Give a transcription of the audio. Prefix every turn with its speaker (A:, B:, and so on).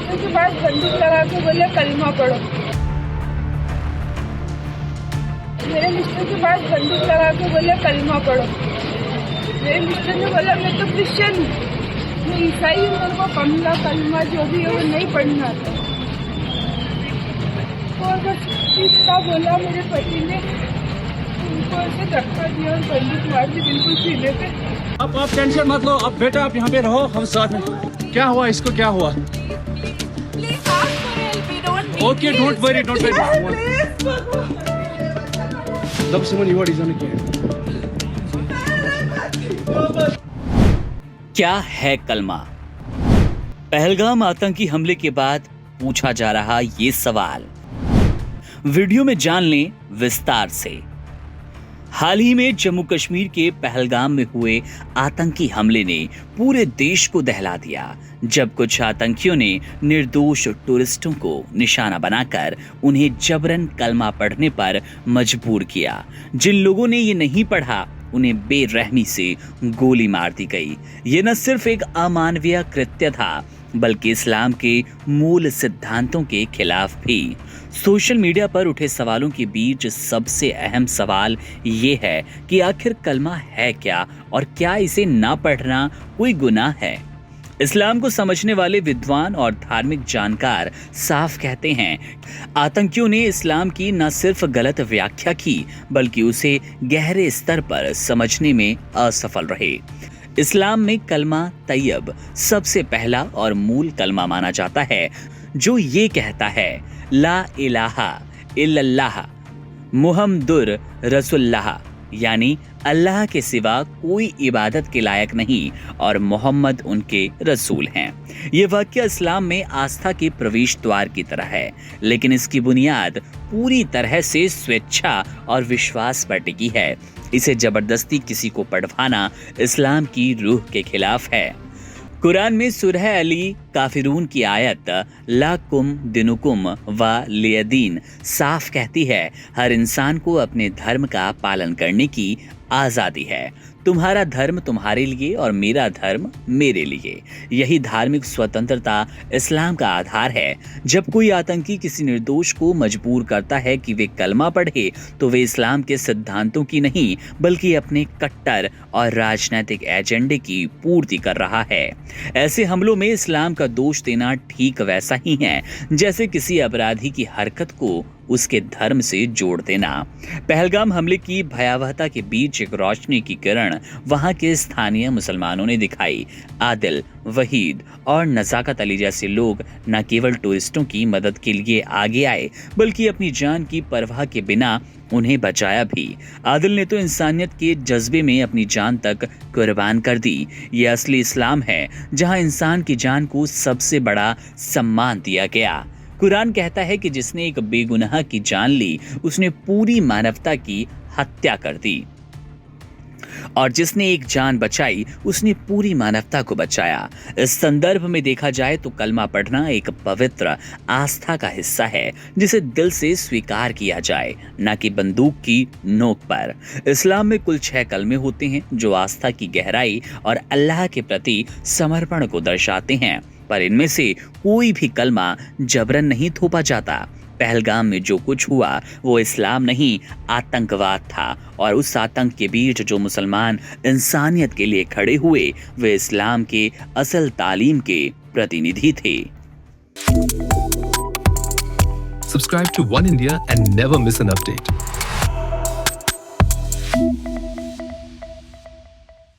A: Mister के पास बंदूक लगा के बोले कलमा पढ़ो। मेरे मिस्टर के पास बंदूक लगा के बोले कलमा पढ़ो। मेरे मिस्टर ने बोला मैं तो क्रिश्चियन हूँ, मैं ईसाई हूँ, मेरे को कमला कलमा जो भी है वो नहीं पढ़ना आता। और बस इतना बोला मेरे पति ने, उनको ऐसे धक्का दिया और बंदूक मार दी बिल्कुल सीधे पे।
B: आप टेंशन मत लो, अब बेटा आप यहाँ पे रहो, हम साथ में। क्या हुआ इसको, क्या हुआ? Okay, don't worry, don't worry.
C: क्या है कलमा? पहलगाम आतंकी हमले के बाद पूछा जा रहा ये सवाल, वीडियो में जान लें विस्तार से। हाल ही में जम्मू कश्मीर के पहलगाम में हुए आतंकी हमले ने पूरे देश को दहला दिया, जब कुछ आतंकियों ने निर्दोष टूरिस्टों को निशाना बनाकर उन्हें जबरन कलमा पढ़ने पर मजबूर किया। जिन लोगों ने ये नहीं पढ़ा उन्हें बेरहमी से गोली मार दी गई। ये न सिर्फ एक अमानवीय कृत्य था, बल्कि इस्लाम के मूल सिद्धांतों के खिलाफ भी। सोशल मीडिया पर उठे सवालों के बीच सबसे अहम सवाल ये है कि आखिर कलमा है क्या और क्या इसे ना पढ़ना कोई गुनाह है? इस्लाम को समझने वाले विद्वान और धार्मिक जानकार साफ कहते हैं, आतंकियों ने इस्लाम की न सिर्फ गलत व्याख्या की, बल्कि उसे गहरे स्तर पर समझने में असफल रहे। इस्लाम में कलमा तैयब सबसे पहला और मूल कलमा माना जाता है, जो ये कहता है ला इलाहा इल्लल्लाह मुहम्मदुर रसूलुल्लाह, यानी अल्लाह के सिवा कोई इबादत के लायक नहीं और मोहम्मद उनके रसूल हैं। ये वाक्य इस्लाम में आस्था के प्रवेश द्वार की तरह है, लेकिन इसकी बुनियाद पूरी तरह से स्वेच्छा और विश्वास पर टिकी है। इसे जबरदस्ती किसी को पढ़वाना इस्लाम की रूह के खिलाफ है। कुरान में सूरह अली काफिरून की आयत लाकुम दिनुकुम व लियदीन साफ कहती है, हर इंसान को अपने धर्म का पालन करने की आजादी है। तुम्हारा धर्म तुम्हारे लिए और मेरा धर्म मेरे लिए। यही धार्मिक स्वतंत्रता इस्लाम का आधार है। जब कोई आतंकी किसी निर्दोष को मजबूर करता है कि वे कलमा पढ़े, तो वे इस्लाम के सिद्धांतों की नहीं, बल्कि अपने कट्टर और राजनीतिक एजेंडे की पूर्ति कर रहा है। ऐसे हमलों में इस्लाम का दोष देना ठीक वैसा ही है जैसे किसी अपराधी की हरकत को उसके धर्म से जोड़ देना। पहलगाम हमले की भयावहता के बीच एक रोशनी की किरण वहां के स्थानीय मुसलमानों ने दिखाई। आदिल, वहीद और नजाकत अली जैसे लोग न केवल टूरिस्टों की मदद के लिए आगे आए, बल्कि अपनी जान की परवाह के बिना उन्हें बचाया भी। आदिल ने तो इंसानियत के जज्बे में अपनी जान तक कुर्बान कर दी। ये असली इस्लाम है, जहां इंसान की जान को सबसे बड़ा सम्मान दिया गया। कुरान कहता है कि जिसने एक बेगुनाह की जान ली, उसने पूरी मानवता की हत्या कर दी, और जिसने एक जान बचाई, उसने पूरी मानवता को बचाया। इस संदर्भ में देखा जाए तो कलमा पढ़ना एक पवित्र आस्था का हिस्सा है, जिसे दिल से स्वीकार किया जाए, न कि बंदूक की नोक पर। इस्लाम में कुल 6 कलमे होते हैं, जो आस्था की गहराई और अल्लाह के प्रति समर्पण को दर्शाते हैं, पर इनमें से कोई भी कलमा जबरन नहीं थोपा जाता। पहलगाम में जो कुछ हुआ वो इस्लाम नहीं, आतंकवाद था, और उस आतंक के बीच जो मुसलमान इंसानियत के लिए खड़े हुए, वे इस्लाम के असल तालीम के प्रतिनिधि थे।
D: Subscribe to One India and never miss an update.